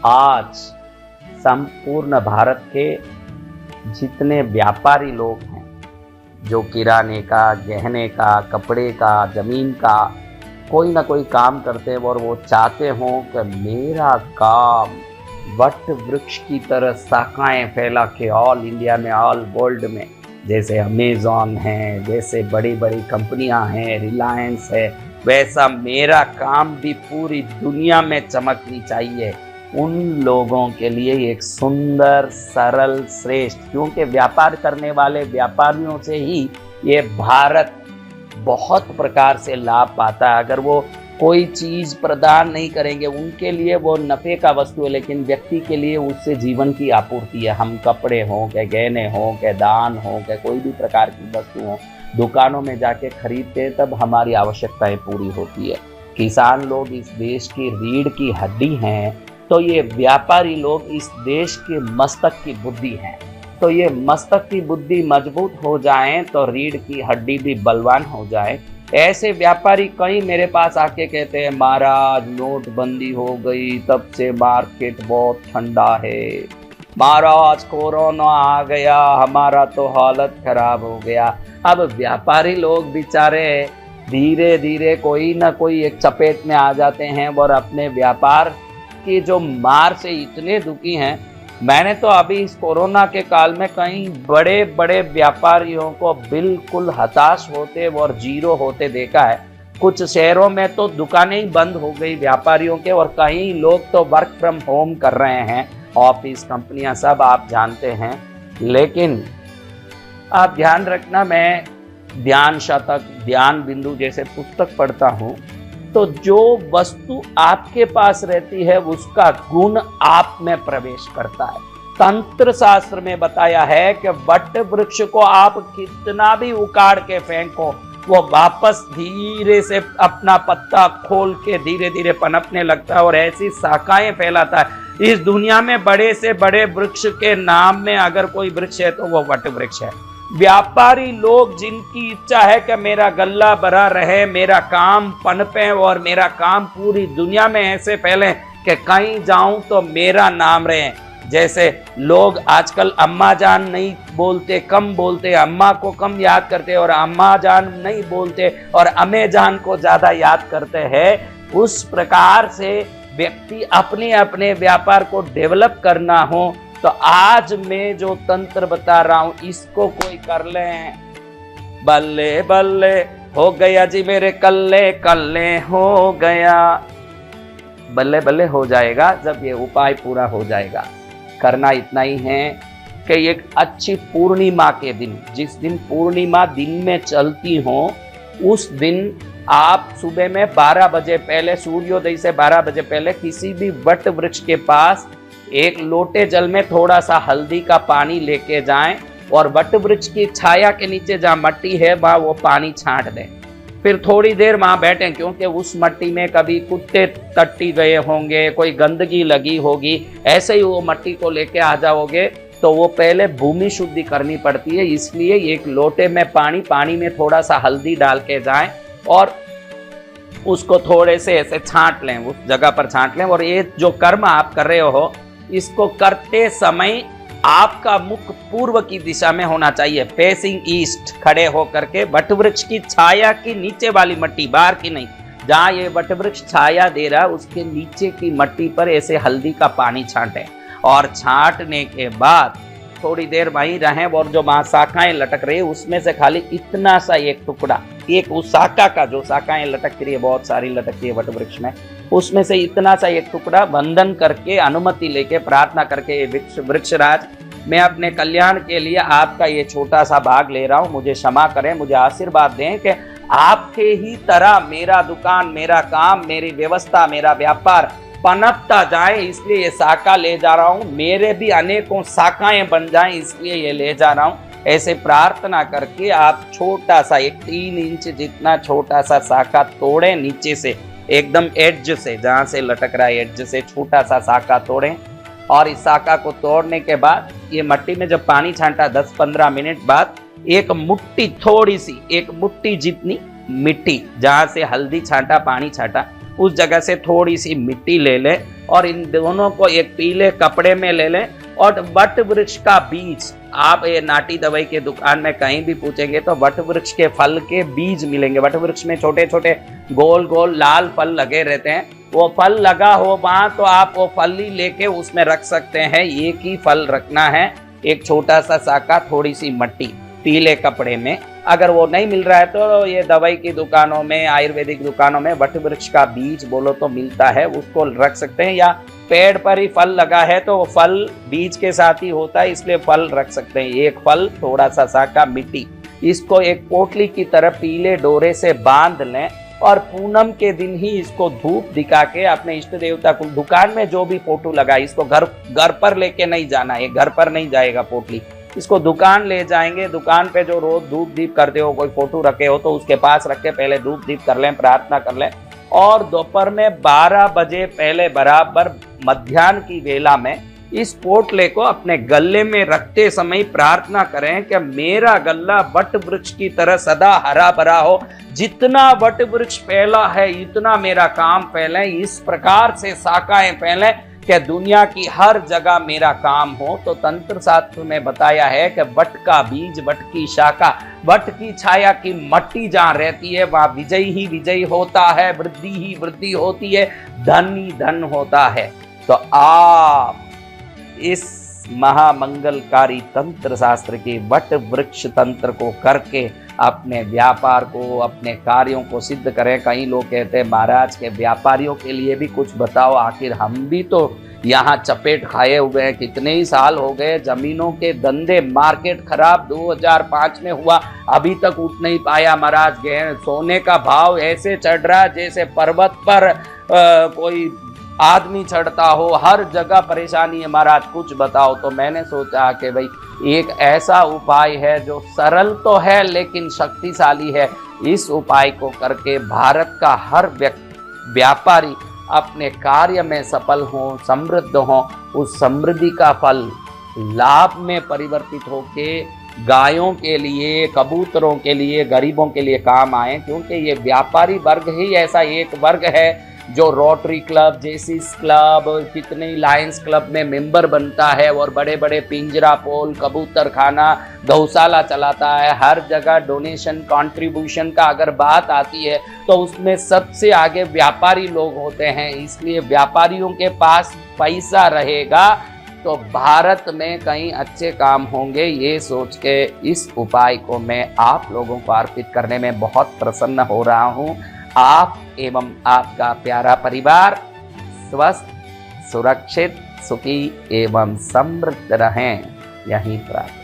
आज संपूर्ण भारत के जितने व्यापारी लोग हैं, जो किराने का, गहने का, कपड़े का, जमीन का कोई ना कोई काम करते हैं और वो चाहते हों कि मेरा काम वट वृक्ष की तरह शाखाएं फैला के ऑल इंडिया में, ऑल वर्ल्ड में, जैसे अमेज़ॉन है, जैसे बड़ी बड़ी कंपनियां हैं, रिलायंस है, वैसा मेरा काम भी पूरी दुनिया में चमकनी चाहिए। उन लोगों के लिए एक सुंदर, सरल, श्रेष्ठ, क्योंकि व्यापार करने वाले व्यापारियों से ही ये भारत बहुत प्रकार से लाभ पाता है। अगर वो कोई चीज़ प्रदान नहीं करेंगे, उनके लिए वो नफ़े का वस्तु है, लेकिन व्यक्ति के लिए उससे जीवन की आपूर्ति है। हम कपड़े हों, के गहने हों, के दान हों, के कोई भी प्रकार की वस्तु हो, दुकानों में जाके खरीदते हैं, तब हमारी आवश्यकताएं पूरी होती है। किसान लोग इस देश की रीढ़ की हड्डी हैं, तो ये व्यापारी लोग इस देश के मस्तक की बुद्धि हैं। तो ये मस्तक की बुद्धि मजबूत हो जाए तो रीढ़ की हड्डी भी बलवान हो जाए। ऐसे व्यापारी कई मेरे पास आके कहते हैं, महाराज नोटबंदी हो गई, तब से मार्केट बहुत ठंडा है, महाराज कोरोना आ गया, हमारा तो हालत खराब हो गया। अब व्यापारी लोग बेचारे धीरे धीरे कोई ना कोई एक चपेट में आ जाते हैं और अपने व्यापार की जो मार से इतने दुखी हैं। मैंने तो अभी इस कोरोना के काल में कई बड़े बड़े व्यापारियों को बिल्कुल हताश होते और जीरो होते देखा है। कुछ शहरों में तो दुकानें ही बंद हो गई व्यापारियों के, और कई लोग तो वर्क फ्रॉम होम कर रहे हैं, ऑफिस, कंपनियां, सब आप जानते हैं। लेकिन आप ध्यान रखना, मैं ध्यान शतक, ध्यान बिंदु जैसे पुस्तक पढ़ता हूँ, तो जो वस्तु आपके पास रहती है उसका गुण आप में प्रवेश करता है। तंत्र शास्त्र में बताया है कि वट वृक्ष को आप कितना भी उखाड़ के फेंको, वो वापस धीरे से अपना पत्ता खोल के धीरे धीरे पनपने लगता है और ऐसी शाखाएं फैलाता है। इस दुनिया में बड़े से बड़े वृक्ष के नाम में अगर कोई वृक्ष है तो वो वट वृक्ष है। व्यापारी लोग जिनकी इच्छा है कि मेरा गल्ला भरा रहे, मेरा काम पनपे और मेरा काम पूरी दुनिया में ऐसे फैले कि कहीं जाऊं तो मेरा नाम रहे। जैसे लोग आजकल अम्मा जान नहीं बोलते, कम बोलते, अम्मा को कम याद करते और अम्मा जान नहीं बोलते और अम्मे जान को ज्यादा याद करते हैं। उस प्रकार से व्यक्ति अपने अपने व्यापार को डेवलप करना हो तो आज मैं जो तंत्र बता रहा हूं इसको कोई कर ले, बल्ले बल्ले हो गया जी मेरे कल्ले कल्ले हो गया। बल्ले बल्ले हो जाएगा जब ये उपाय पूरा हो जाएगा। करना इतना ही है कि एक अच्छी पूर्णिमा के दिन, जिस दिन पूर्णिमा दिन में चलती हो, उस दिन आप सुबह में 12 बजे पहले, सूर्योदय से 12 बजे पहले किसी भी वट वृक्ष के पास एक लोटे जल में थोड़ा सा हल्दी का पानी लेके जाएं और वट वृक्ष की छाया के नीचे जहाँ मट्टी है वहाँ वो पानी छांट दें। फिर थोड़ी देर वहाँ बैठें, क्योंकि उस मट्टी में कभी कुत्ते टट्टी गए होंगे, कोई गंदगी लगी होगी, ऐसे ही वो मट्टी को लेके आ जाओगे तो वो पहले भूमि शुद्धि करनी पड़ती है। इसलिए एक लोटे में पानी में थोड़ा सा हल्दी डाल के जाएं और उसको थोड़े से ऐसे छांट लें, उस जगह पर छांट लें। और ये जो कर्म आप कर रहे हो, इसको करते समय आपका मुख पूर्व की दिशा में होना चाहिए, फेसिंग ईस्ट, खड़े होकर के वट वृक्ष की छाया की नीचे वाली मट्टी, बाहर की नहीं, जहाँ ये वट वृक्ष छाया दे रहा उसके नीचे की मट्टी पर ऐसे हल्दी का पानी छांटें। और छांटने के बाद थोड़ी देर वहीं रहें और जो वहाँ शाखाएं लटक रही है उसमें से खाली इतना सा एक टुकड़ा, एक उस शाखा का, जो शाखाएं लटक रही है, बहुत सारी लटकती है वट वृक्ष में, उसमें से इतना सा एक टुकड़ा वंदन करके, अनुमति लेके, प्रार्थना करके, वृक्षराज मैं अपने कल्याण के लिए आपका ये छोटा सा भाग ले रहा हूँ, मुझे क्षमा करें, मुझे आशीर्वाद दें कि आपके ही तरह मेरा दुकान, मेरा काम, मेरी व्यवस्था, मेरा व्यापार पनपता जाए, इसलिए ये शाखा ले जा रहा हूँ, मेरे भी अनेकों शाखाएं बन जाएं, इसलिए ये ले जा रहा हूँ। ऐसे प्रार्थना करके आप छोटा सा, एक 3 इंच जितना छोटा सा शाखा तोड़ें, नीचे से एकदम एड्ज से, जहाँ से लटक रहा है एड्ज से छोटा सा शाखा तोड़ें। और इस शाखा को तोड़ने के बाद ये मट्टी में जब पानी छांटा 10-15 मिनट बाद एक मुट्ठी, थोड़ी सी, एक मुट्ठी जितनी मिट्टी, जहाँ से हल्दी छांटा, पानी छांटा, उस जगह से थोड़ी सी मिट्टी ले लें और इन दोनों को एक पीले कपड़े में ले लें और वट वृक्ष का बीज, आप ये नाटी दवाई के दुकान में कहीं भी पूछेंगे तो वट वृक्ष के फल के बीज मिलेंगे। वट वृक्ष में छोटे छोटे गोल गोल लाल फल लगे रहते हैं, वो फल लगा हो वहां तो आप वो फल ही लेके उसमें रख सकते हैं। एक ही फल रखना है, एक छोटा सा साका, थोड़ी सी मट्टी, पीले कपड़े में। अगर वो नहीं मिल रहा है तो ये दवाई की दुकानों में, आयुर्वेदिक दुकानों में वट वृक्ष का बीज बोलो तो मिलता है, उसको रख सकते हैं। या पेड़ पर ही फल लगा है तो वो फल बीज के साथ ही होता है, इसलिए फल रख सकते हैं। एक फल, थोड़ा सा साका, मिट्टी, इसको एक पोटली की तरह पीले डोरे से बांध लें और पूनम के दिन ही इसको धूप दिखा के अपने इष्ट देवता को, दुकान में जो भी फोटो लगा, इसको घर पर लेके नहीं जाना है, घर पर नहीं जाएगा पोटली, इसको दुकान ले जाएंगे। दुकान पे जो रोज धूप दीप करते हो, कोई फोटो रखे हो तो उसके पास रख के पहले धूप दीप कर लें, प्रार्थना कर लें और दोपहर में 12 बजे पहले बराबर मध्याह्न की वेला में इस पोटले को अपने गले में रखते समय प्रार्थना करें कि मेरा गला वट वृक्ष की तरह सदा हरा भरा हो, जितना वट वृक्ष फैला है इतना मेरा काम फैले, इस प्रकार से शाखाएं फैले कि दुनिया की हर जगह मेरा काम हो। तो तंत्र शास्त्र में बताया है कि वट का बीज, वट की शाखा, वट की छाया की मट्टी जहाँ रहती है वहाँ विजय ही विजय होता है, वृद्धि ही वृद्धि होती है, धन ही धन होता है। तो आप इस महामंगलकारी तंत्र शास्त्र के वट वृक्ष तंत्र को करके अपने व्यापार को, अपने कार्यों को सिद्ध करें। कई लोग कहते हैं महाराज के व्यापारियों के लिए भी कुछ बताओ, आखिर हम भी तो यहाँ चपेट खाए हुए हैं, कितने ही साल हो गए, जमीनों के धंधे, मार्केट खराब 2005 में हुआ, अभी तक उठ नहीं पाया महाराज। सोने का भाव ऐसे चढ़ रहा जैसे पर्वत पर कोई आदमी चढ़ता हो, हर जगह परेशानी है महाराज, कुछ बताओ। तो मैंने सोचा कि भाई एक ऐसा उपाय है जो सरल तो है लेकिन शक्तिशाली है। इस उपाय को करके भारत का हर व्यापारी अपने कार्य में सफल हो, समृद्ध हो, उस समृद्धि का फल लाभ में परिवर्तित होके गायों के लिए, कबूतरों के लिए, गरीबों के लिए काम आए। क्योंकि ये व्यापारी वर्ग ही ऐसा एक वर्ग है जो रोटरी क्लब, जेसीस क्लब, कितने लायंस क्लब में मेंबर बनता है और बड़े बड़े पिंजरा पोल, कबूतर खाना, गौशाला चलाता है। हर जगह डोनेशन, कंट्रीब्यूशन का अगर बात आती है तो उसमें सबसे आगे व्यापारी लोग होते हैं। इसलिए व्यापारियों के पास पैसा रहेगा तो भारत में कई अच्छे काम होंगे। ये सोच के इस उपाय को मैं आप लोगों को अर्पित करने में बहुत प्रसन्न हो रहा हूँ। आप एवं आपका प्यारा परिवार स्वस्थ, सुरक्षित, सुखी एवं समृद्ध रहें, यही प्रार्थना।